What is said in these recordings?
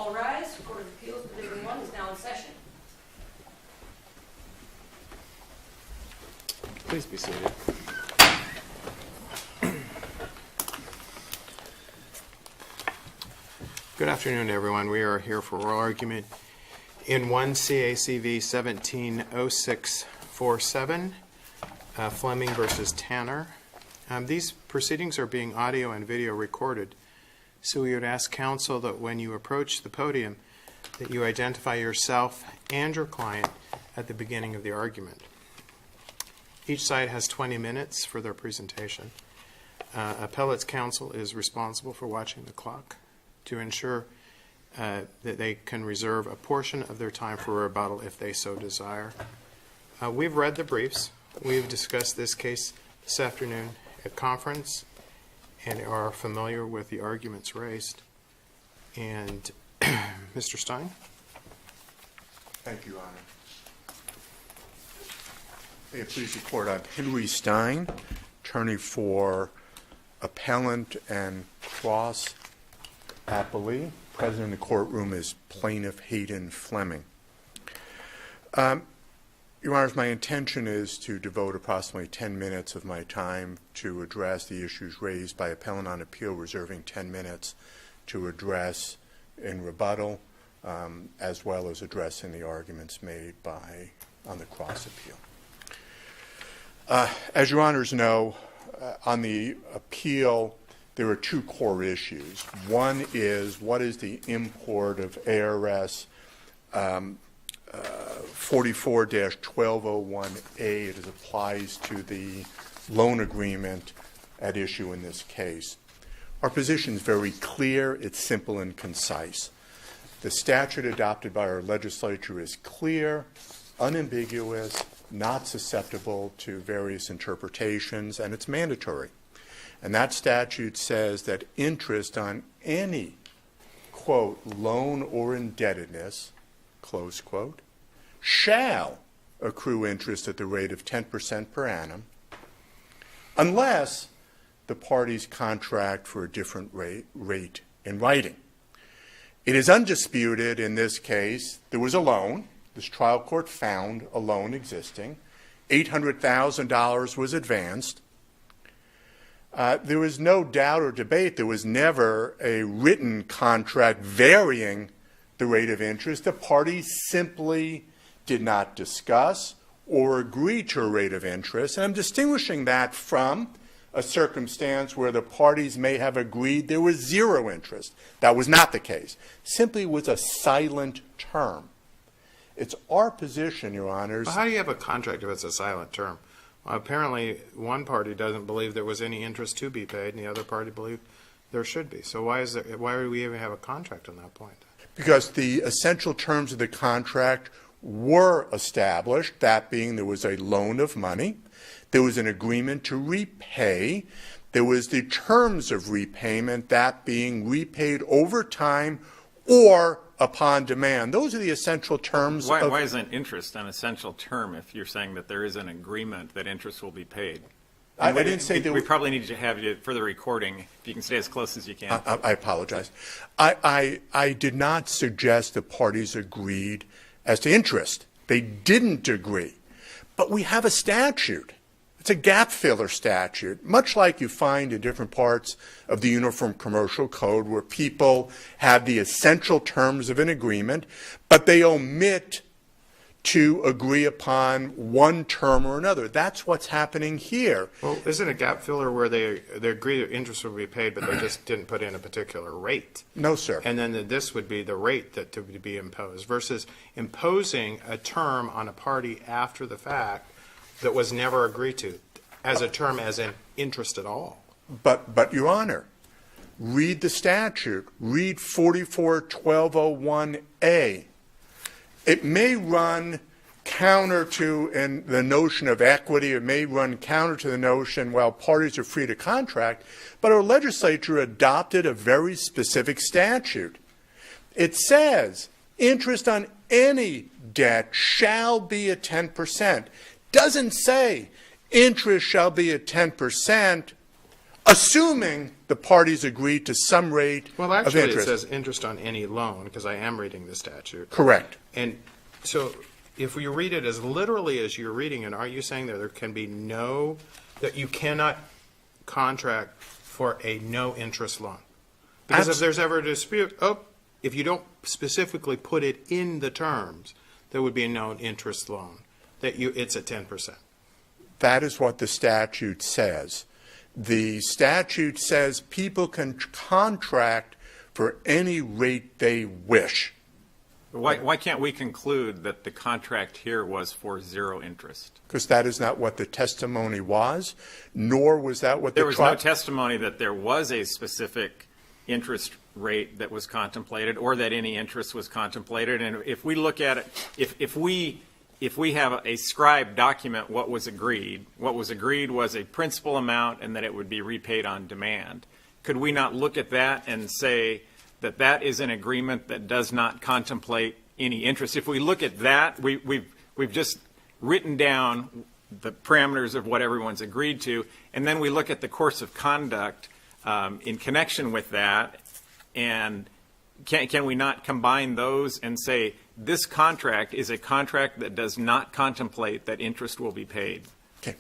All rise. Court of Appeals Division 1 is now in session. Please be seated. Good afternoon, everyone. We are here for oral argument in 1 CACV 170647, Fleming versus Tanner. These proceedings are being audio and video recorded, so we would ask counsel that when you approach the podium that you identify yourself and your client at the beginning of the argument. Each side has 20 minutes for their presentation. Appellate's counsel is responsible for watching the clock to ensure that they can reserve a portion of their time for rebuttal if they so desire. We've read the briefs. We've discussed this case this afternoon at conference and are familiar with the arguments raised. And Mr. Stein? Thank you, Your Honor. May it please the Court, I'm Henry Stein, attorney for appellant and cross appellee. Present in the courtroom is plaintiff Hayden Fleming. Your Honors, my intention is to devote approximately 10 minutes of my time to address the issues raised by appellant on appeal, reserving 10 minutes to address in rebuttal, as well as addressing the arguments made on the cross appeal. As Your Honors know, on the appeal, there are two core issues. One is, what is the import of ARS 44-1201A as it applies to the loan agreement at issue in this case? Our position is very clear. It's simple and concise. The statute adopted by our legislature is clear, unambiguous, not susceptible to various interpretations, and it's mandatory. And that statute says that interest on any, quote, loan or indebtedness, close quote, shall accrue interest at the rate of 10% per annum unless the parties contract for a different rate in writing. It is undisputed in this case there was a loan. This trial court found a loan existing. $800,000 was advanced. There was no doubt or debate. There was never a written contract varying the rate of interest. The parties simply did not discuss or agree to a rate of interest. And I'm distinguishing that from a circumstance where the parties may have agreed there was zero interest. That was not the case. Simply was a silent term. It's our position, Your Honors. Well, how do you have a contract if it's a silent term? Well, apparently, one party doesn't believe there was any interest to be paid, and the other party believed there should be. So why do we even have a contract on that point? Because the essential terms of the contract were established, that being there was a loan of money, there was an agreement to repay, there was the terms of repayment, that being repaid over time or upon demand. Those are the essential terms. Why isn't interest an essential term if you're saying that there is an agreement that interest will be paid? I didn't say there. We probably need to have you for the recording. If you can stay as close as you can. I apologize. I did not suggest the parties agreed as to interest. They didn't agree. But we have a statute. It's a gap filler statute, much like you find in different parts of the Uniform Commercial Code where people have the essential terms of an agreement, but they omit to agree upon one term or another. That's what's happening here. Well, isn't a gap filler where they agree that interest will be paid, but they just didn't put in a particular rate? No, sir. And then this would be the rate that to be imposed versus imposing a term on a party after the fact that was never agreed to as a term as in interest at all. But Your Honor, read the statute. Read 44-1201A. It may run counter to the notion of equity. It may run counter to the notion, well, parties are free to contract. But our legislature adopted a very specific statute. It says interest on any debt shall be at 10%. Doesn't say interest shall be at 10% assuming the parties agree to some rate Well, of actually, it interest. says interest on any loan, because I am reading the statute. Correct. And so if we read it as literally as you're reading it, are you saying that there can be that you cannot contract for a no-interest loan? Because if there's ever a dispute, if you don't specifically put it in the terms, there would be a no-interest loan, it's at 10%. That is what the statute says. The statute says people can contract for any rate they wish. Why can't we conclude that the contract here was for zero interest? Because that is not what the testimony was, nor was that what There was no testimony that there was a specific interest rate that was contemplated or that any interest was contemplated. And if we look at it, if we have a scribed document, what was agreed was a principal amount and that it would be repaid on demand. Could we not look at that and say that that is an agreement that does not contemplate any interest? If we look at that, we've just written down the parameters of what everyone's agreed to, and then we look at the course of conduct in connection with that, and can we not combine those and say this contract is a contract that does not contemplate that interest will be paid? Okay.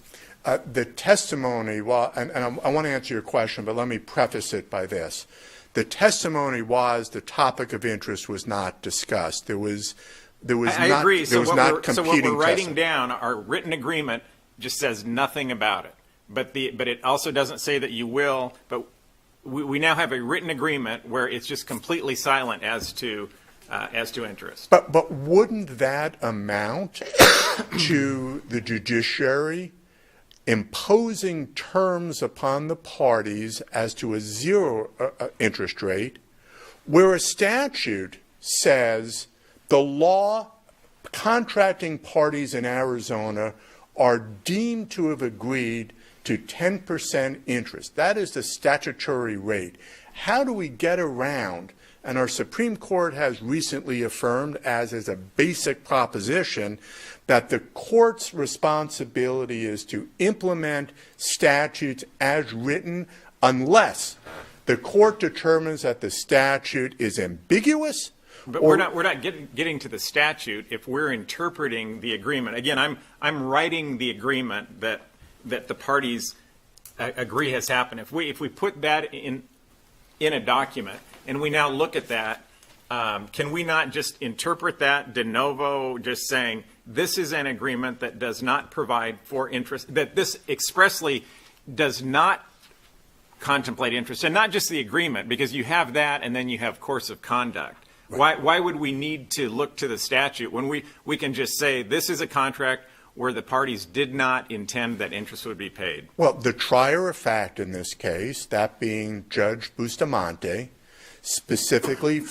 The testimony, and I want to answer your question, but let me preface it by this. The testimony was the topic of interest was not discussed. There was I not, agree. There was not competing so what we're writing testimony. down, our written agreement just says nothing about it. But it also doesn't say that you will. But we now have a written agreement where it's just completely silent as to interest. But wouldn't that amount to the judiciary imposing terms upon the parties as to a zero interest rate, where a statute says the law contracting parties in Arizona are deemed to have agreed to 10% interest? That is the statutory rate. How do we get around, and our Supreme Court has recently affirmed as a basic proposition, that the court's responsibility is to implement statutes as written unless the court determines that the statute is ambiguous. But we're not getting to the statute if we're interpreting the agreement. Again, I'm writing the agreement that the parties agree has happened. If we put that in a document and we now look at that, can we not just interpret that de novo, just saying this is an agreement that does not provide for interest, that this expressly does not contemplate interest, and not just the agreement, because you have that and then you have course of conduct. Right. Why would we need to look to the statute when we can just say this is a contract where the parties did not intend that interest would be paid? Well, the trier of fact in this case, that being Judge Bustamante, specifically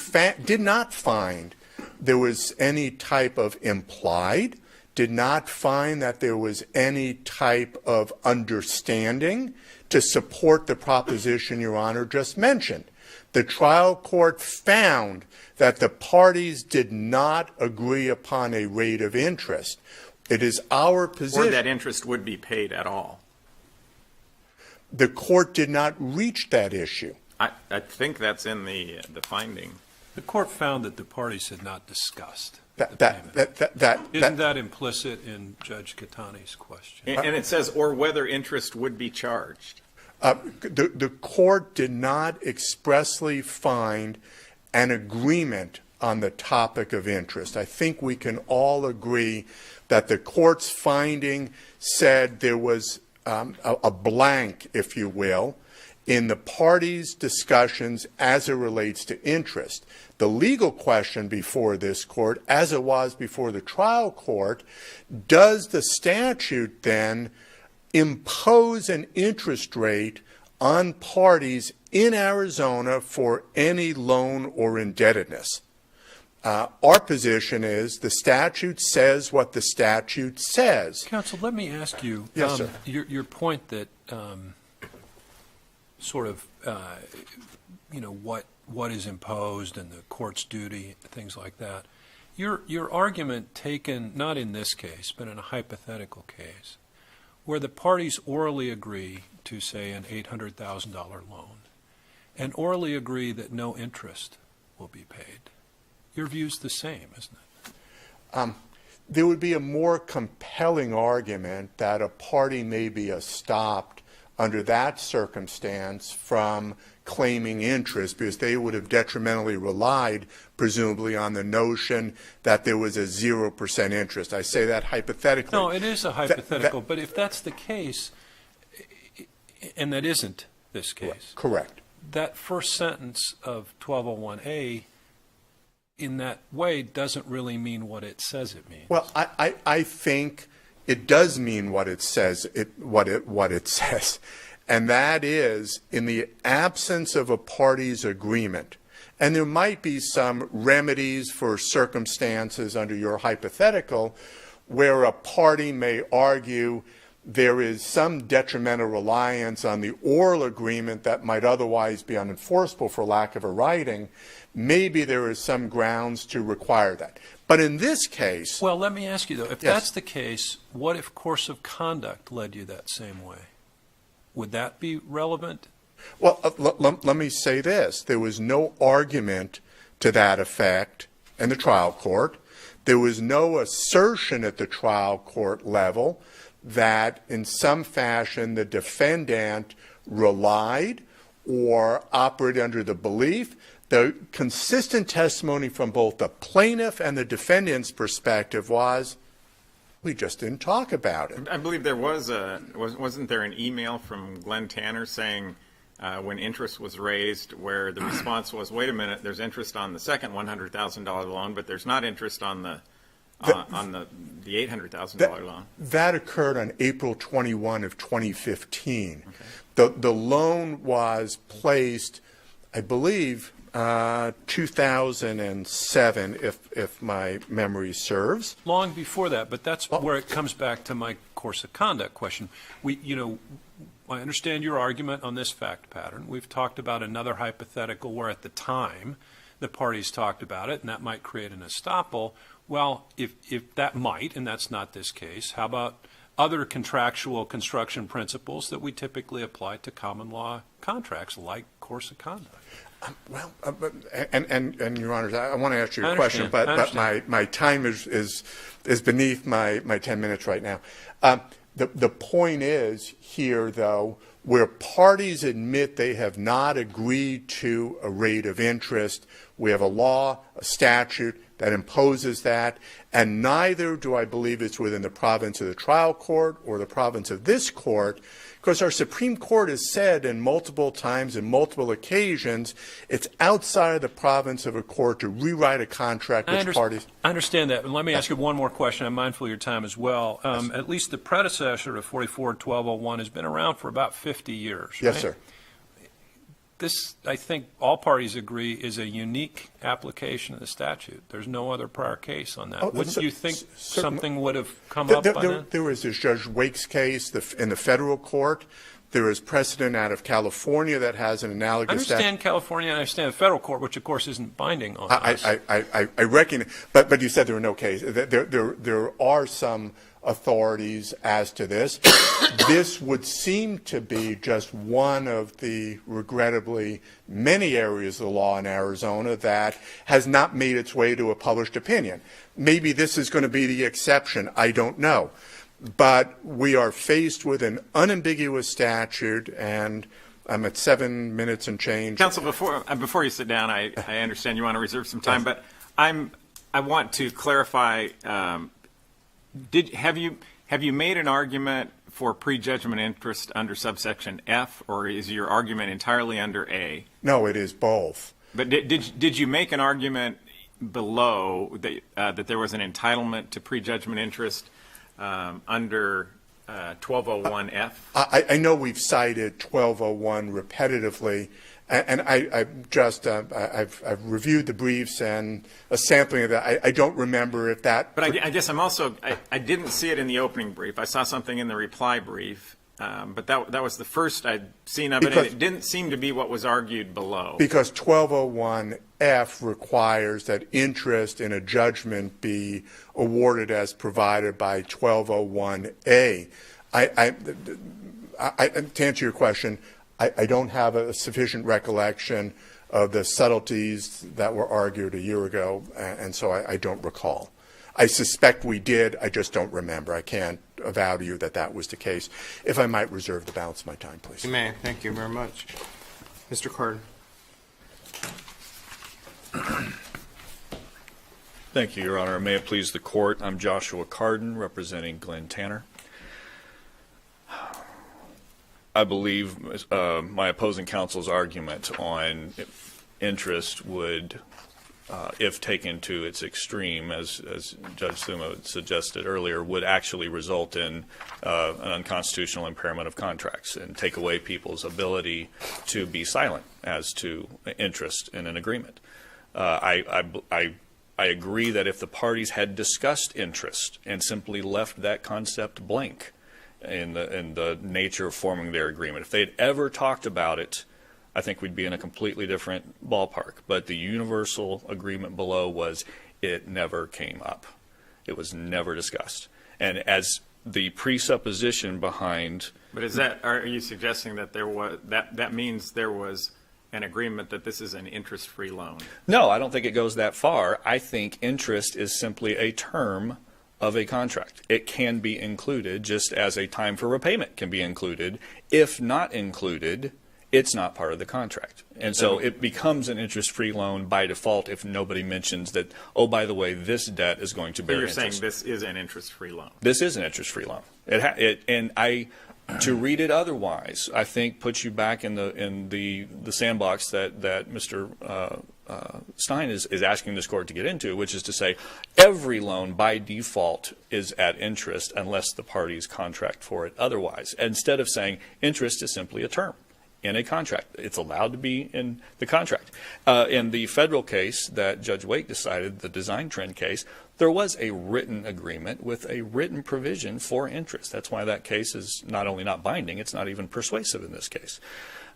did not find there was any type of implied, did not find that there was any type of understanding to support the proposition Your Honor just mentioned. The trial court found that the parties did not agree upon a rate of interest. It is our position. Or that interest would be paid at all. The court did not reach that issue. I think that's in the finding. The court found that the parties had not discussed Isn't that implicit in Judge Catani's question? And it says, or whether interest would be charged. The court did not expressly find an agreement on the topic of interest. I think we can all agree that the court's finding said there was a blank, if you will, in the parties' discussions as it relates to interest. The legal question before this court, as it was before the trial court, does the statute then impose an interest rate on parties in Arizona for any loan or indebtedness? Our position is the statute says what the statute says. Counsel, let me ask you, yes, sir. Your point that sort of, what is imposed and the court's duty, things like that. Your argument taken, not in this case, but in a hypothetical case, where the parties orally agree to, say, an $800,000 loan and orally agree that no interest will be paid. Your view's the same, isn't it? There would be a more compelling argument that a party may be stopped under that circumstance from claiming interest because they would have detrimentally relied, presumably, on the notion that there was a 0% interest. I say that hypothetically. No, it is a hypothetical, but if that's the case, and that isn't this case. Correct. That first sentence of 1201A in that way doesn't really mean what it says it means. Well, I think it does mean what it says, what it says, and that is in the absence of a party's agreement, and there might be some remedies for circumstances under your hypothetical where a party may argue there is some detrimental reliance on the oral agreement that might otherwise be unenforceable for lack of a writing. Maybe there is some grounds to require that. But in this case... Well, let me ask you, though, if Yes. that's the case, what if course of conduct led you that same way? Would that be relevant? Well, let me say this. There was no argument to that effect in the trial court. There was no assertion at the trial court level that in some fashion the defendant relied or operated under the belief. The consistent testimony from both the plaintiff and the defendant's perspective was, we just didn't talk about it. I believe there wasn't there an email from Glenn Tanner saying when interest was raised where the response was, wait a minute, there's interest on the second $100,000 loan, but there's not interest on the $800,000 loan. That occurred on April 21 of 2015. Okay. The loan was placed, I believe, 2007, if my memory serves. Long before that, but that's where it comes back to my course of conduct question. I understand your argument on this fact pattern. We've talked about another hypothetical where at the time the parties talked about it, and that might create an estoppel. Well, if that might, and that's not this case, how about other contractual construction principles that we typically apply to common law contracts, like course of conduct? And Your Honors, I want to ask you a question, but my time is beneath my 10 minutes right now. The point is here, though, where parties admit they have not agreed to a rate of interest, we have a law, a statute that imposes that, and neither do I believe it's within the province of the trial court or the province of this court, because our Supreme Court has said in multiple times, in multiple occasions, it's outside of the province of a court to rewrite a contract which parties... I understand that, but let me ask you one more question. I'm mindful of your time as well. At least the predecessor of 44-1201 has been around for about 50 years, right? Yes, sir. This, I think all parties agree, is a unique application of the statute. There's no other prior case on that. Wouldn't you think something would have come up by then? There was this Judge Wake's case in the federal court. There is precedent out of California that has an analogous statute. I understand California, and I understand the federal court, which of course isn't binding on us. I reckon, but you said there were no cases. There are some authorities as to this. This would seem to be just one of the regrettably many areas of the law in Arizona that has not made its way to a published opinion. Maybe this is going to be the exception. I don't know. But we are faced with an unambiguous statute, and I'm at 7 minutes and change. Counsel, before you sit down, I understand you want to reserve some time, but I want to clarify. Have you made an argument for prejudgment interest under subsection F, or is your argument entirely under A? No, it is both. But did you make an argument below that there was an entitlement to prejudgment interest under 1201F? I know we've cited 1201 repetitively, and I've reviewed the briefs and a sampling of that. I don't remember if that. But I guess I didn't see it in the opening brief. I saw something in the reply brief, but that was the first I'd seen of it, and it didn't seem to be what was argued below. Because 1201F requires that interest in a judgment be awarded as provided by 1201A. To answer your question, I don't have a sufficient recollection of the subtleties that were argued a year ago, and so I don't recall. I suspect we did. I just don't remember. I can't avow to you that that was the case. If I might reserve the balance of my time, please. You may. Thank you very much. Mr. Carden. Thank you, Your Honor. May it please the Court, I'm Joshua Carden, representing Glenn Tanner. I believe my opposing counsel's argument on interest would, if taken to its extreme, as Judge Sumo suggested earlier, would actually result in an unconstitutional impairment of contracts and take away people's ability to be silent as to interest in an agreement. I agree that if the parties had discussed interest and simply left that concept blank in the nature of forming their agreement, if they'd ever talked about it, I think we'd be in a completely different ballpark. But the universal agreement below was it never came up. It was never discussed. And as the presupposition behind... But are you suggesting that that means there was an agreement that this is an interest-free loan? No, I don't think it goes that far. I think interest is simply a term of a contract. It can be included just as a time for repayment can be included. If not included, it's not part of the contract. And so it becomes an interest-free loan by default if nobody mentions that, oh, by the way, this debt is going to bear interest. You're saying this is an interest-free loan? This is an interest-free loan. To read it otherwise, I think puts you back in the sandbox that Mr. Stein is asking this court to get into, which is to say every loan by default is at interest unless the parties contract for it otherwise. Instead of saying interest is simply a term in a contract. It's allowed to be in the contract. In the federal case that Judge Wake decided, the design trend case, there was a written agreement with a written provision for interest. That's why that case is not only not binding, it's not even persuasive in this case.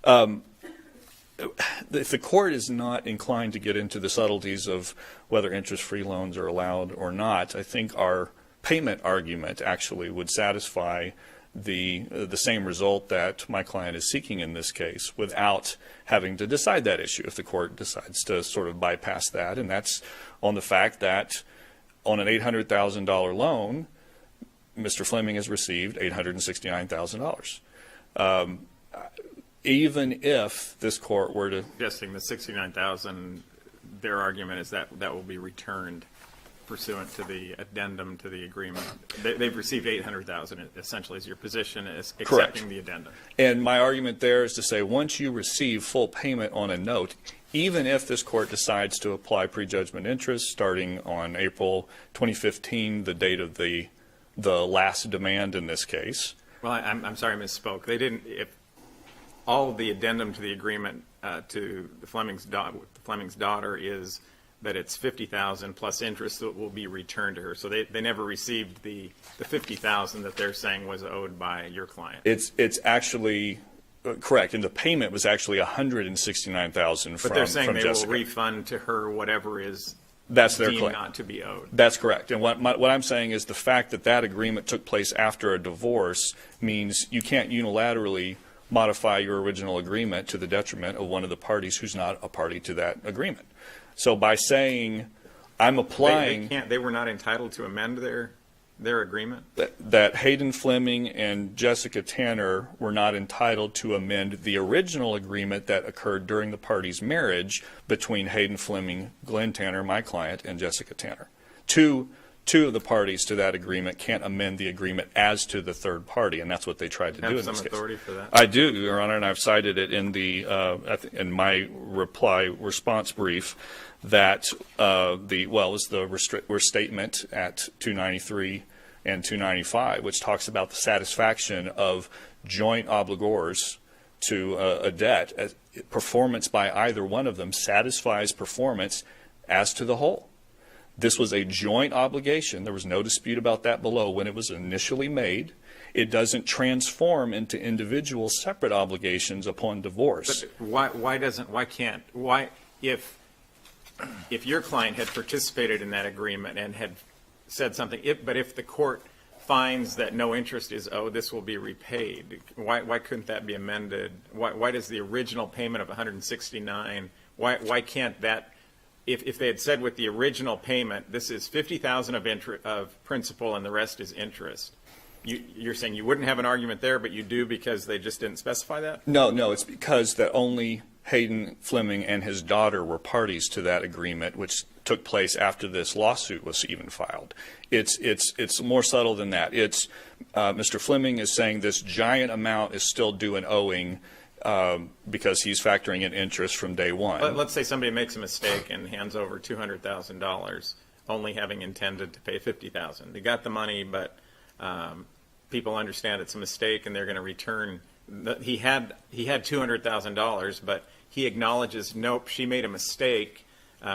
If the court is not inclined to get into the subtleties of whether interest-free loans are allowed or not, I think our payment argument actually would satisfy the same result that my client is seeking in this case without having to decide that issue if the court decides to sort of bypass that. And that's on the fact that on an $800,000 loan, Mr. Fleming has received $869,000. Even if this court were to... Suggesting the $69,000, their argument is that will be returned pursuant to the addendum to the agreement. They've received $800,000 essentially as your position is accepting Correct. The addendum. And my argument there is to say once you receive full payment on a note, even if this court decides to apply prejudgment interest starting on April 2015, the date of the last demand in this case. Well, I'm sorry, I misspoke. They didn't. If all the addendum to the agreement to the Fleming's daughter is that it's $50,000 plus interest that will be returned to her. So they never received the $50,000 that they're saying was owed by your client. It's actually correct, and the payment was actually $169,000 from Jessica. But they're saying they will refund to her whatever is That's their deemed claim. Not to be owed. That's correct. And what I'm saying is the fact that agreement took place after a divorce means you can't unilaterally modify your original agreement to the detriment of one of the parties who's not a party to that agreement. So by saying I'm applying... They were not entitled to amend their agreement? That Hayden Fleming and Jessica Tanner were not entitled to amend the original agreement that occurred during the parties' marriage between Hayden Fleming, Glenn Tanner, my client, and Jessica Tanner. Two of the parties to that agreement can't amend the agreement as to the third party, and that's what they tried to do in this case. Have some authority for that? I do, Your Honor, and I've cited it in my response brief that it's the restatement at 293 and 295, which talks about the satisfaction of joint obligors to a debt. Performance by either one of them satisfies performance as to the whole. This was a joint obligation. There was no dispute about that below when it was initially made. It doesn't transform into individual separate obligations upon divorce. But if your client had participated in that agreement and had said something, but if the court finds that no interest is owed, this will be repaid. Why couldn't that be amended? Why does the original payment of $169, why can't that, if they had said with the original payment, this is $50,000 of principal and the rest is interest, you're saying you wouldn't have an argument there, but you do because they just didn't specify that? No, it's because that only Hayden Fleming and his daughter were parties to that agreement, which took place after this lawsuit was even filed. It's more subtle than that. It's Mr. Fleming is saying this giant amount is still due and owing because he's factoring in interest from day one. Let's say somebody makes a mistake and hands over $200,000, only having intended to pay $50,000. They got the money, but people understand it's a mistake and they're going to return. He had $200,000, but he acknowledges, nope, she made a mistake.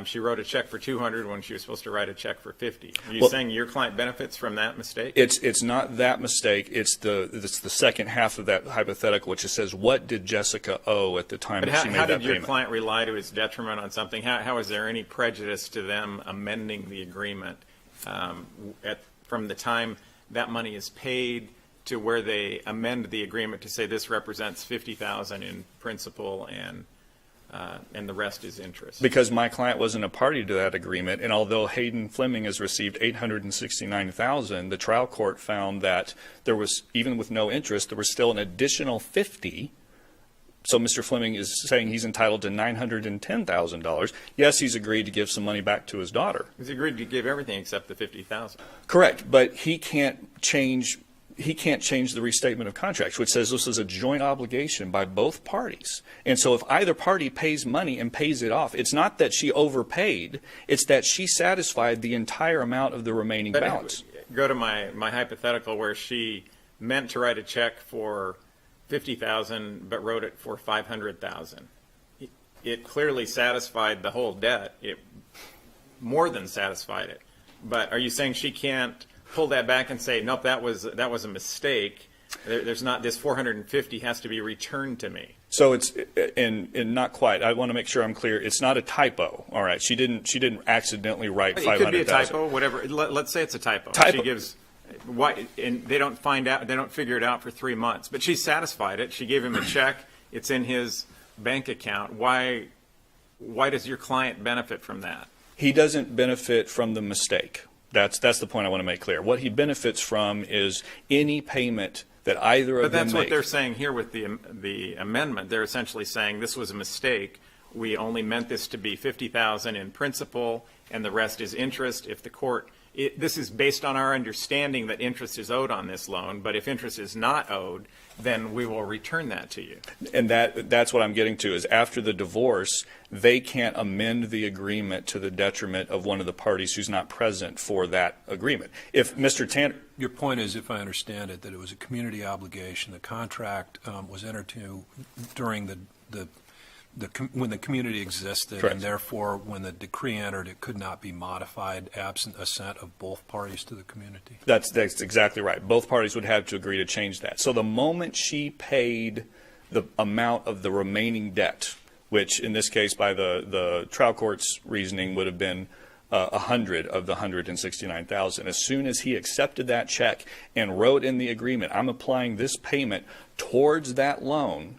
She wrote a check for $200 when she was supposed to write a check for $50. Are you saying your client benefits from that mistake? It's not that mistake. It's the second half of that hypothetical, which says, what did Jessica owe at the time that she made that payment? How did your client rely to his detriment on something? How is there any prejudice to them amending the agreement from the time that money is paid to where they amend the agreement to say this represents $50,000 in principal and the rest is interest? Because my client wasn't a party to that agreement, and although Hayden Fleming has received $869,000, the trial court found that there was, even with no interest, there was still an additional $50,000. So Mr. Fleming is saying he's entitled to $910,000. Yes, he's agreed to give some money back to his daughter. He's agreed to give everything except the $50,000. Correct, but he can't change the restatement of contracts, which says this is a joint obligation by both parties. And so if either party pays money and pays it off, it's not that she overpaid, it's that she satisfied the entire amount of the remaining balance. Go to my hypothetical where she meant to write a check for $50,000 but wrote it for $500,000. It clearly satisfied the whole debt. It more than satisfied it. But are you saying she can't pull that back and say, nope, that was a mistake? There's not, this $450 has to be returned to me. So it's and not quite. I want to make sure I'm clear. It's not a typo. All right, she didn't accidentally write $500,000. It could be a typo, whatever. Let's say it's a typo. She gives why, and they don't find out. They don't figure it out for 3 months. But she satisfied it. She gave him a check. It's in his bank account. Why does your client benefit from that? He doesn't benefit from the mistake. That's the point I want to make clear. What he benefits from is any payment that either of them make. But that's what they're saying here with the amendment. They're essentially saying this was a mistake. We only meant this to be $50,000 in principal, and the rest is interest. If the court, this is based on our understanding that interest is owed on this loan, but if interest is not owed, then we will return that to you. And that's what I'm getting to, is after the divorce, they can't amend the agreement to the detriment of one of the parties who's not present for that agreement. If Mr. Tanner... Your point is, if I understand it, that it was a community obligation. The contract was entered to during when the community existed, Correct. And therefore, when the decree entered, it could not be modified absent assent of both parties to the community. That's exactly right. Both parties would have to agree to change that. So the moment she paid the amount of the remaining debt, which in this case by the trial court's reasoning would have been 100 of the 169,000. As soon as he accepted that check and wrote in the agreement, I'm applying this payment towards that loan,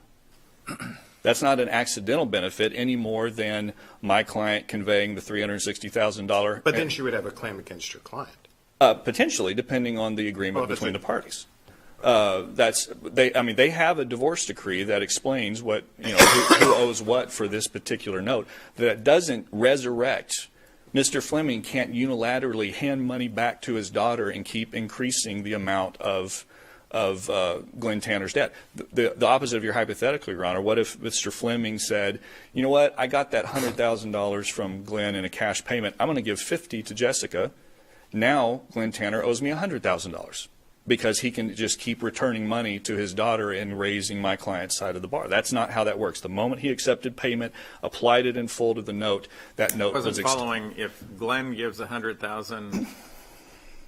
that's not an accidental benefit any more than my client conveying the $360,000. But then she would have a claim against your client. Potentially, depending on the agreement between the parties. They have a divorce decree that explains what, who owes what for this particular note. That doesn't resurrect. Mr. Fleming can't unilaterally hand money back to his daughter and keep increasing the amount of Glenn Tanner's debt. The opposite of your hypothetical, Your Honor. What if Mr. Fleming said, you know what, I got that $100,000 from Glenn in a cash payment. I'm going to give $50,000 to Jessica. Now Glenn Tanner owes me $100,000 because he can just keep returning money to his daughter and raising my client's side of the bar. That's not how that works. The moment he accepted payment, applied it in full to the note, that note was following. If Glenn gives $100,000,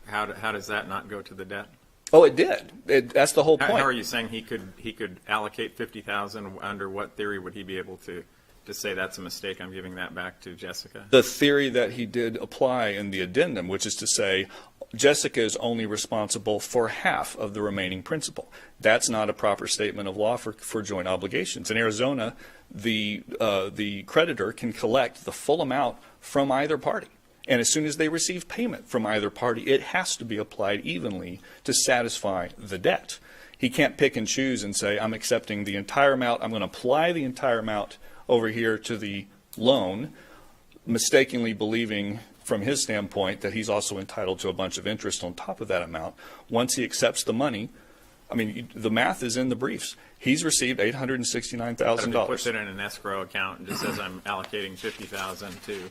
how does that not go to the debt? Oh, it did. That's the whole point. How are you saying he could allocate $50,000? Under what theory would he be able to say that's a mistake, I'm giving that back to Jessica? The theory that he did apply in the addendum, which is to say Jessica is only responsible for half of the remaining principal. That's not a proper statement of law for joint obligations. In Arizona, the creditor can collect the full amount from either party. And as soon as they receive payment from either party, it has to be applied evenly to satisfy the debt. He can't pick and choose and say, I'm accepting the entire amount, I'm going to apply the entire amount over here to the loan, mistakenly believing from his standpoint that he's also entitled to a bunch of interest on top of that amount. Once he accepts the money, I mean, the math is in the briefs. He's received $869,000. But if he puts it in an escrow account and just says, I'm allocating $50,000 to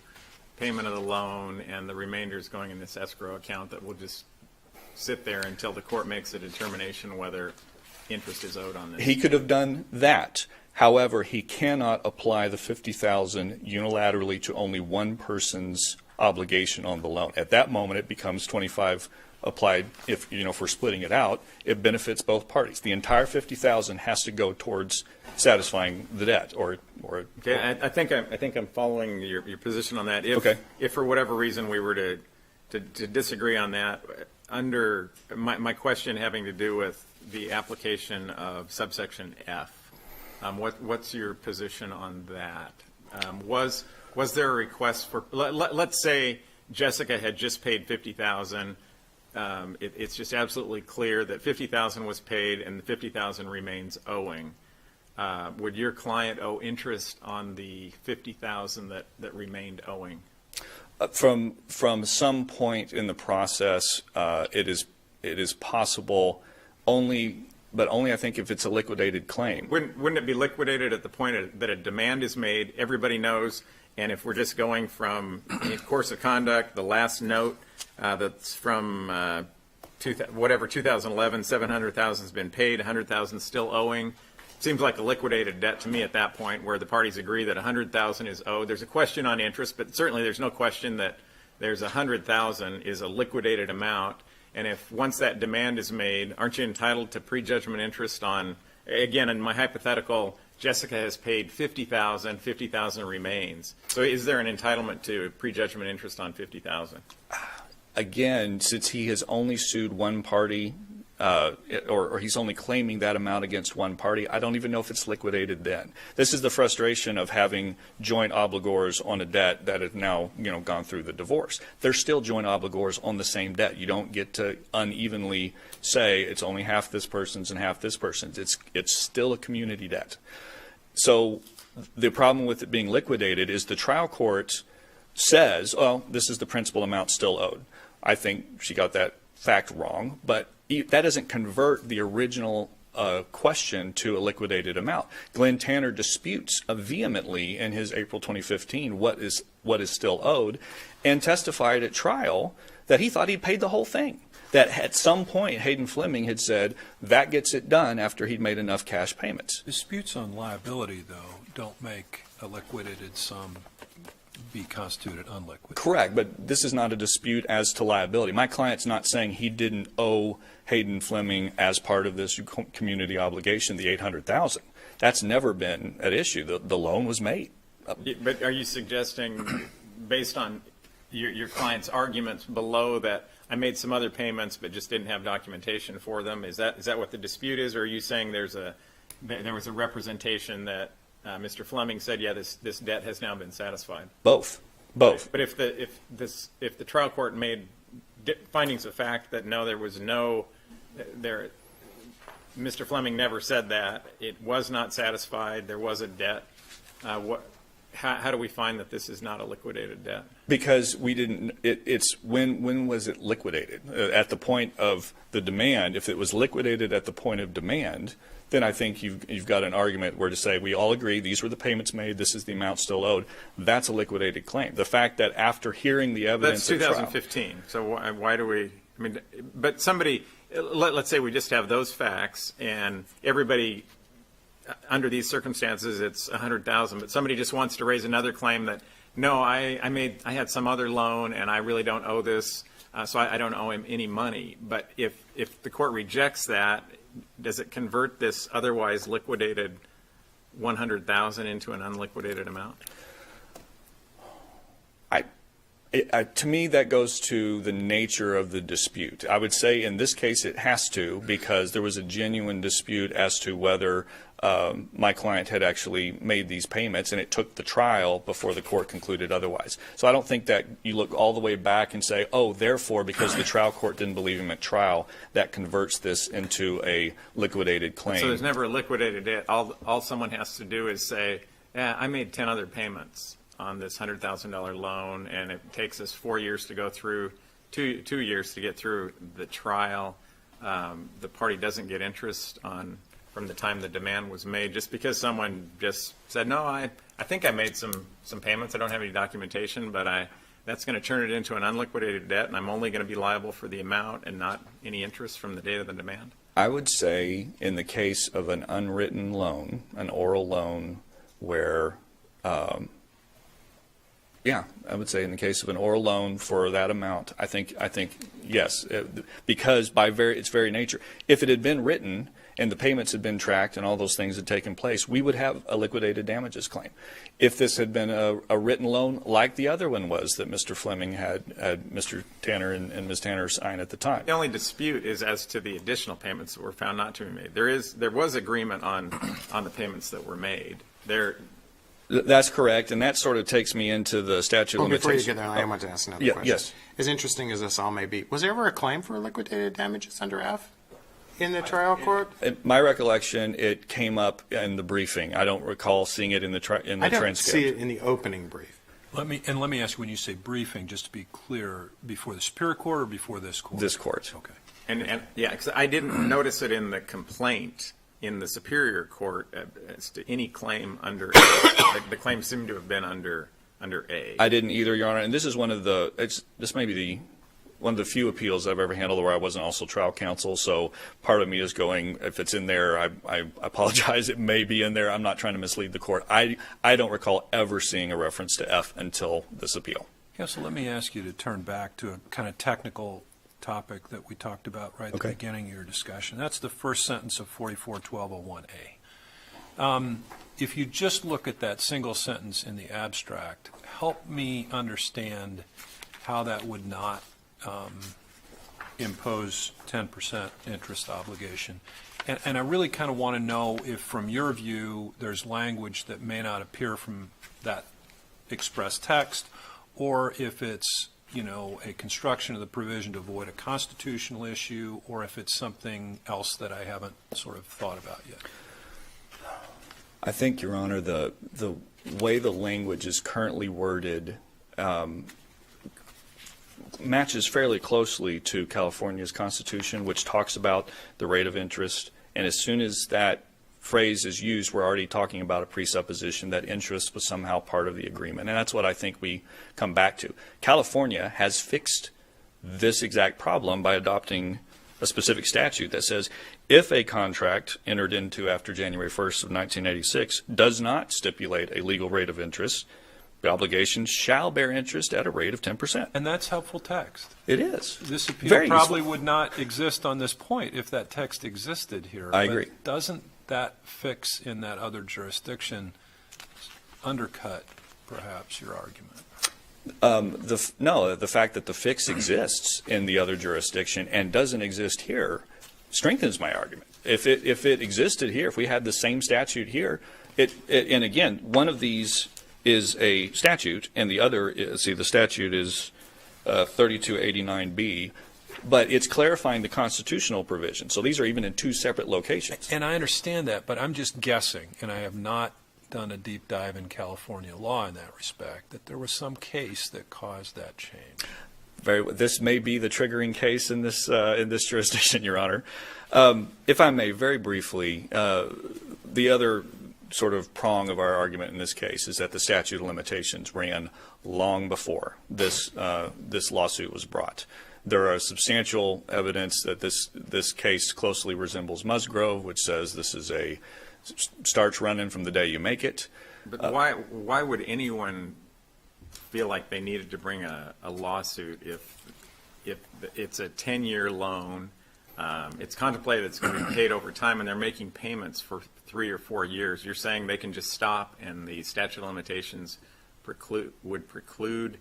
payment of the loan, and the remainder is going in this escrow account that will just sit there until the court makes a determination whether interest is owed on this. He could have done that. However, he cannot apply the $50,000 unilaterally to only one person's obligation on the loan. At that moment, it becomes 25 applied. If we're splitting it out, it benefits both parties. The entire $50,000 has to go towards satisfying the debt. Okay, I think I'm following your position on that. If for whatever reason we were to disagree on that, under my question having to do with the application of subsection F, what's your position on that? Was there a request for, let's say Jessica had just paid $50,000. It's just absolutely clear that $50,000 was paid and the $50,000 remains owing. Would your client owe interest on the $50,000 that remained owing? From some point in the process, it is possible, but only I think if it's a liquidated claim. Wouldn't it be liquidated at the point that a demand is made? Everybody knows. And if we're just going from course of conduct, the last note that's from 2011, $700,000 has been paid, $100,000 still owing. Seems like a liquidated debt to me at that point, where the parties agree that $100,000 is owed. There's a question on interest, but certainly there's no question that there's $100,000 is a liquidated amount. And if once that demand is made, aren't you entitled to prejudgment interest on? Again, in my hypothetical, Jessica has paid $50,000, $50,000 remains. So is there an entitlement to prejudgment interest on $50,000? Again, since he has only sued one party, or he's only claiming that amount against one party, I don't even know if it's liquidated then. This is the frustration of having joint obligors on a debt that has now gone through the divorce. They're still joint obligors on the same debt. You don't get to unevenly say it's only half this person's and half this person's. It's still a community debt. So the problem with it being liquidated is the trial court says, oh, this is the principal amount still owed. I think she got that fact wrong, but that doesn't convert the original question to a liquidated amount. Glenn Tanner disputes vehemently in his April 2015 what is still owed, and testified at trial that he thought he'd paid the whole thing. That at some point Hayden Fleming had said that gets it done after he'd made enough cash payments. Disputes on liability, though, don't make a liquidated sum be constituted unliquidated. Correct, but this is not a dispute as to liability. My client's not saying he didn't owe Hayden Fleming as part of this community obligation the $800,000. That's never been at issue. The loan was made. But are you suggesting, based on your client's arguments below, that I made some other payments but just didn't have documentation for them? Is that what the dispute is, or are you saying there was a representation that Mr. Fleming said, yeah, this debt has now been satisfied? Both. But if the trial court made findings of fact that no, there was no, Mr. Fleming never said that, it was not satisfied, there was a debt, how do we find that this is not a liquidated debt? Because we didn't. It's when was it liquidated? At the point of the demand. If it was liquidated at the point of demand, then I think you've got an argument where to say we all agree these were the payments made, this is the amount still owed. That's a liquidated claim. The fact that after hearing the evidence, that's 2015. So why do we? I mean, but somebody, let's say we just have those facts, and everybody, under these circumstances, it's $100,000. But somebody just wants to raise another claim that no, I had some other loan, and I really don't owe this, so I don't owe him any money. But if the court rejects that, does it convert this otherwise liquidated $100,000 into an unliquidated amount? To me, that goes to the nature of the dispute. I would say in this case it has to, because there was a genuine dispute as to whether my client had actually made these payments, and it took the trial before the court concluded otherwise. So I don't think that you look all the way back and say, oh, therefore, because the trial court didn't believe him at trial, that converts this into a liquidated claim. So there's never a liquidated debt. All someone has to do is say, yeah, I made 10 other payments on this $100,000 loan, and it takes us 4 years to go through, two years to get through the trial. The party doesn't get interest from the time the demand was made, just because someone just said, no, I think I made some payments. I don't have any documentation, but that's going to turn it into an unliquidated debt, and I'm only going to be liable for the amount and not any interest from the date of the demand. I would say in the case of an unwritten loan, an oral loan, where I would say in the case of an oral loan for that amount, I think yes, because by its very nature, if it had been written and the payments had been tracked and all those things had taken place, we would have a liquidated damages claim. If this had been a written loan like the other one was that Mr. Fleming had Mr. Tanner and Ms. Tanner sign at the time. The only dispute is as to the additional payments that were found not to be made. There was agreement on the payments that were made. That's correct, and that sort of takes me into the statute of limitations. Before you get there, I want to ask another question. Yes. As interesting as this all may be, was there ever a claim for liquidated damages under F in the trial court? My recollection, it came up in the briefing. I don't recall seeing it in the transcript. I don't see it in the opening brief. Let me ask you, when you say briefing, just to be clear, before the Superior Court or before this court? This court. Okay. And yeah, 'cause I didn't notice it in the complaint in the Superior Court as to any claim under the claim seemed to have been under A. I didn't either, Your Honor. And this is one of the one of the few appeals I've ever handled where I wasn't also trial counsel. So part of me is going, if it's in there, I apologize. It may be in there. I'm not trying to mislead the court. I don't recall ever seeing a reference to F until this appeal. Yeah, so let me ask you to turn back to a kind of technical topic that we talked about right at the beginning of your discussion. That's the first sentence of 44-1201A. If you just look at that single sentence in the abstract, help me understand how that would not impose 10% interest obligation. And I really kind of want to know if, from your view, there's language that may not appear from that express text, or if it's a construction of the provision to avoid a constitutional issue, or if it's something else that I haven't sort of thought about yet. I think, Your Honor, the way the language is currently worded matches fairly closely to California's Constitution, which talks about the rate of interest. And as soon as that phrase is used, we're already talking about a presupposition that interest was somehow part of the agreement. And that's what I think we come back to. California has fixed this exact problem by adopting a specific statute that says if a contract entered into after January 1st of 1986 does not stipulate a legal rate of interest, the obligation shall bear interest at a rate of 10%. And that's helpful text. It is. This appeal Very probably useful. would not exist on this point if that text existed here. I agree. Doesn't that fix in that other jurisdiction undercut, perhaps, your argument? The fact that the fix exists in the other jurisdiction and doesn't exist here strengthens my argument. If it existed here, if we had the same statute here, and again, one of these is a statute, and the other is, the statute is 3289B, but it's clarifying the constitutional provision. So these are even in two separate locations. And I understand that, but I'm just guessing, and I have not done a deep dive in California law in that respect, that there was some case that caused that change. This may be the triggering case in this jurisdiction, Your Honor. If I may, very briefly, the other sort of prong of our argument in this case is that the statute of limitations ran long before this lawsuit was brought. There are substantial evidence that this case closely resembles Musgrove, which says this is starts running from the day you make it. But why would anyone feel like they needed to bring a lawsuit if it's a 10-year loan, it's contemplated it's going to be paid over time, and they're making payments for 3 or 4 years? You're saying they can just stop and the statute of limitations would preclude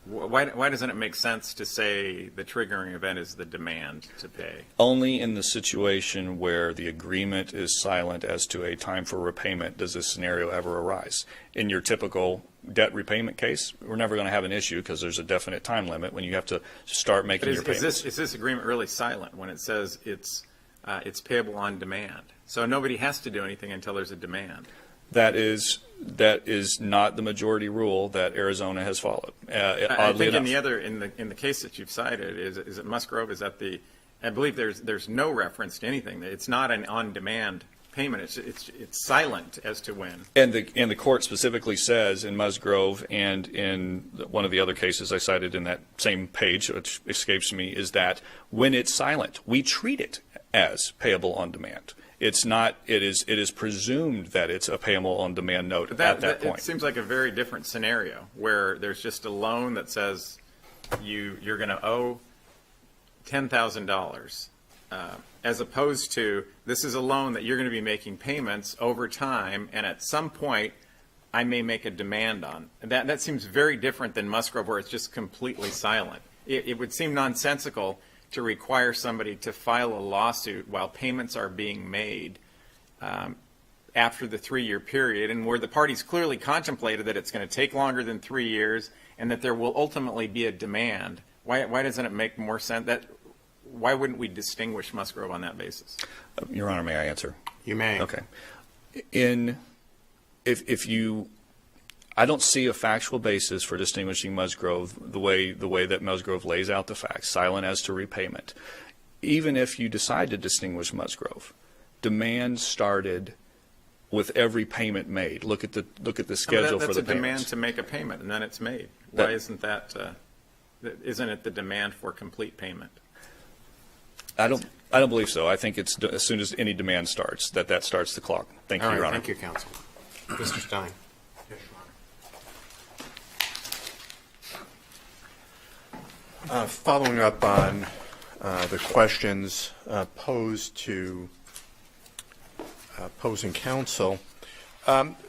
Why doesn't it make sense to say the triggering event is the demand to pay? Only in the situation where the agreement is silent as to a time for repayment does this scenario ever arise. In your typical debt repayment case, we're never going to have an issue because there's a definite time limit when you have to start making But your payments. is this agreement really silent when it says it's payable on demand? So nobody has to do anything until there's a demand. That is not the majority rule that Arizona has followed. I think enough. in the case that you've cited, is it Musgrove? Is that I believe there's no reference to anything. It's not an on-demand payment. It's silent as to when. And the court specifically says in Musgrove and in one of the other cases I cited in that same page, which escapes me, is that when it's silent, we treat it as payable on demand. It's not. It is presumed that it's a payable on demand note at that point. It seems like a very different scenario where there's just a loan that says you're going to owe $10,000, as opposed to this is a loan that you're going to be making payments over time, and at some point I may make a demand on. That seems very different than Musgrove, where it's just completely silent. It would seem nonsensical to require somebody to file a lawsuit while payments are being made after the 3-year period, and where the parties clearly contemplated that it's going to take longer than 3 years and that there will ultimately be a demand. Why doesn't it make more sense? Why wouldn't we distinguish Musgrove on that basis? Your Honor, may I answer? You may. Okay. I don't see a factual basis for distinguishing Musgrove the way that Musgrove lays out the facts, silent as to repayment. Even if you decide to distinguish Musgrove, demand started with every payment made. Look at the schedule for the payments. That's a demand to make a payment, and then it's made. Why isn't that? Isn't it the demand for complete payment? I don't believe so. I think it's as soon as any demand starts that starts the clock. Thank you, All right, Your Honor. thank you, counsel. Mr. Stein. Following up on the questions posed to opposing counsel,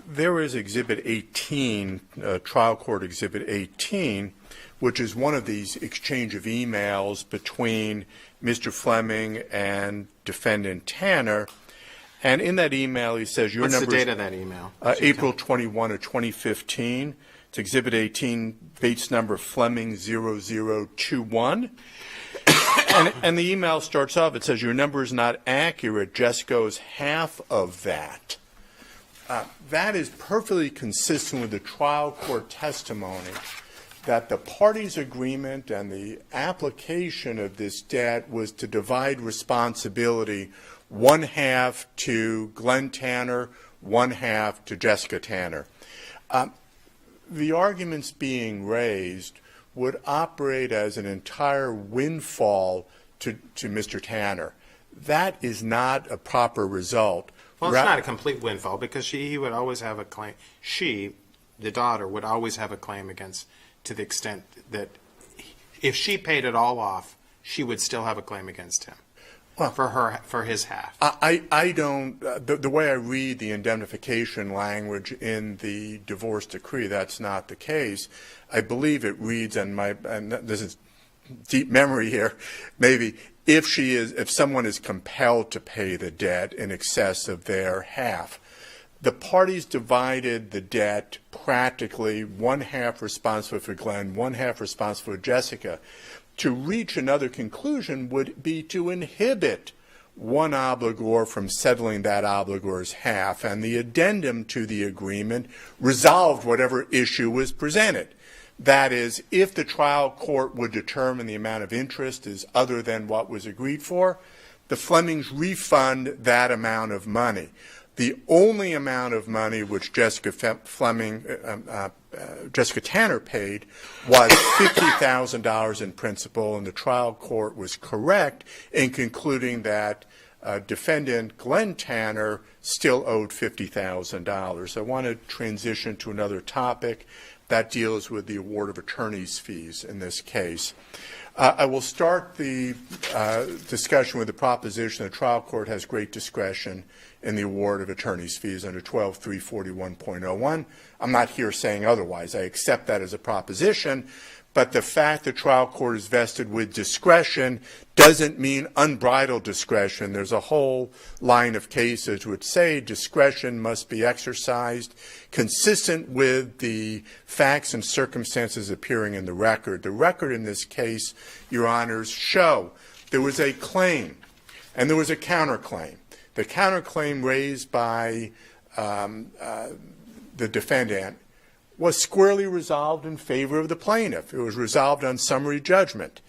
there is Exhibit 18, Trial Court Exhibit 18, which is one of these exchange of emails between Mr. Fleming and Defendant Tanner. And in that email, he says your What's number the date of that email? April 21 of 2015. It's Exhibit 18, Bates number Fleming 0021. and the email starts off, it says, your number is not accurate, just goes half of that. That is perfectly consistent with the trial court testimony that the parties' agreement and the application of this debt was to divide responsibility, one half to Glenn Tanner, one half to Jessica Tanner. The arguments being raised would operate as an entire windfall to Mr. Tanner. That is not a proper result. Well, it's not a complete windfall because he would always have a claim. She, the daughter, would always have a claim against, to the extent that if she paid it all off, she would still have a claim against him. Well, for his half. I don't. The way I read the indemnification language in the divorce decree, that's not the case. I believe it reads, and this is deep memory here, maybe if someone is compelled to pay the debt in excess of their half, the parties divided the debt practically one half responsible for Glenn, one half responsible for Jessica. To reach another conclusion would be to inhibit one obligor from settling that obligor's half, and the addendum to the agreement resolved whatever issue was presented. That is, if the trial court would determine the amount of interest is other than what was agreed for, the Flemings refund that amount of money. The only amount of money which Jessica Tanner paid was $50,000 in principal, and the trial court was correct in concluding that defendant Glenn Tanner still owed $50,000. I want to transition to another topic that deals with the award of attorney's fees in this case. I will start the discussion with the proposition the trial court has great discretion in the award of attorney's fees under 12341.01. I'm not here saying otherwise. I accept that as a proposition, but the fact the trial court is vested with discretion doesn't mean unbridled discretion. There's a whole line of cases which say discretion must be exercised consistent with the facts and circumstances appearing in the record. The record in this case, Your Honors, show there was a claim and there was a counterclaim. The counterclaim raised by the defendant was squarely resolved in favor of the plaintiff. It was resolved on summary judgment.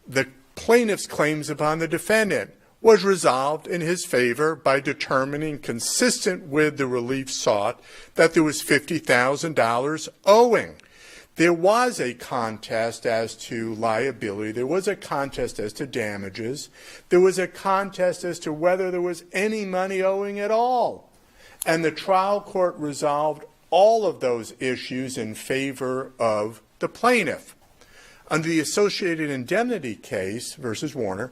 The plaintiff's claims upon the defendant was resolved in his favor by determining, consistent with the relief sought, that there was $50,000 owing. There was a contest as to liability. There was a contest as to damages. There was a contest as to whether there was any money owing at all. And the trial court resolved all of those issues in favor of the plaintiff. Under the associated indemnity case versus Warner,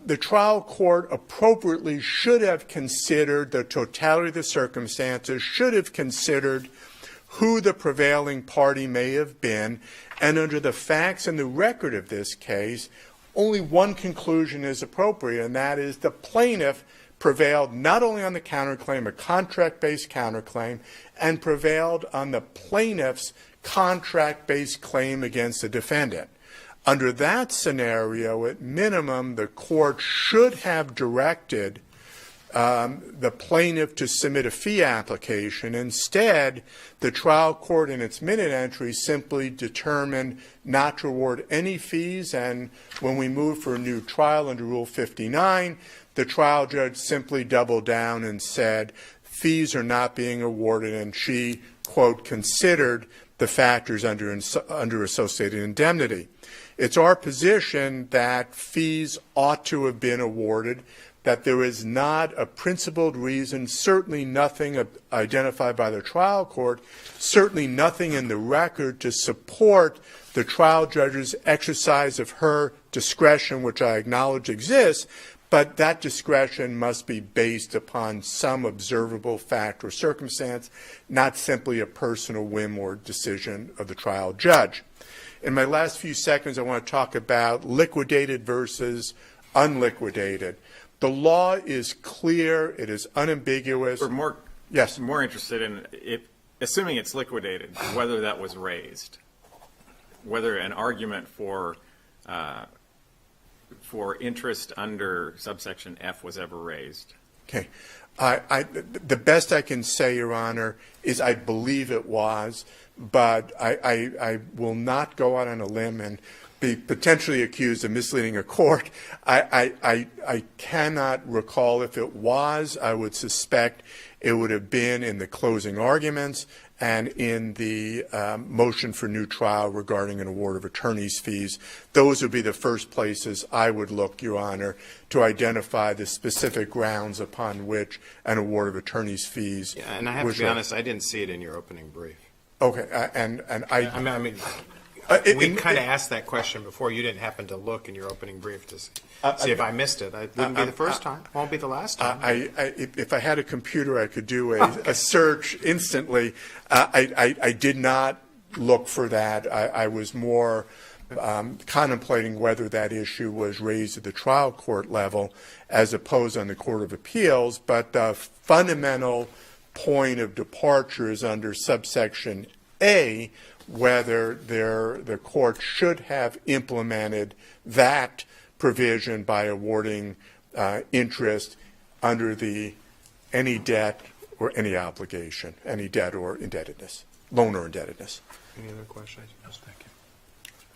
the trial court appropriately should have considered the totality of the circumstances, should have considered who the prevailing party may have been, and under the facts and the record of this case, only one conclusion is appropriate, and that is the plaintiff prevailed not only on the counterclaim, a contract-based counterclaim, and prevailed on the plaintiff's contract-based claim against the defendant. Under that scenario, at minimum, the court should have directed the plaintiff to submit a fee application. Instead, the trial court in its minute entry simply determined not to award any fees, and when we moved for a new trial under Rule 59, the trial judge simply doubled down and said fees are not being awarded, and she, quote, considered the factors under associated indemnity. It's our position that fees ought to have been awarded, that there is not a principled reason, certainly nothing identified by the trial court, certainly nothing in the record to support the trial judge's exercise of her discretion, which I acknowledge exists, but that discretion must be based upon some observable fact or circumstance, not simply a personal whim or decision of the trial judge. In my last few seconds, I want to talk about liquidated versus unliquidated. The law is clear. It is unambiguous. We're more interested in, assuming it's liquidated, whether that was raised, whether an argument for interest under subsection F was ever raised. Okay. The best I can say, Your Honor, is I believe it was, but I will not go out on a limb and be potentially accused of misleading a court. I cannot recall if it was. I would suspect it would have been in the closing arguments and in the motion for new trial regarding an award of attorney's fees. Those would be the first places I would look, Your Honor, to identify the specific grounds upon which an award of attorney's fees. Yeah, and I have to be honest, I didn't see it in your opening brief. Okay, I mean, we kind of asked that question before. You didn't happen to look in your opening brief to see if I missed it. It wouldn't be the first time. Won't be the last time. If I had a computer, I could do a search instantly. I did not look for that. I was more contemplating whether that issue was raised at the trial court level as opposed on the Court of Appeals. But the fundamental point of departure is under subsection A, whether the court should have implemented that provision by awarding interest under any debt or any obligation, any debt or indebtedness, loan or indebtedness. Any other questions? Yes, thank you.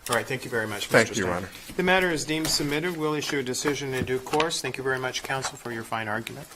All right, thank you very much, Mr. Thank you, Stein. Your Honor. The matter is deemed submitted. We'll issue a decision in due course. Thank you very much, counsel, for your fine argument.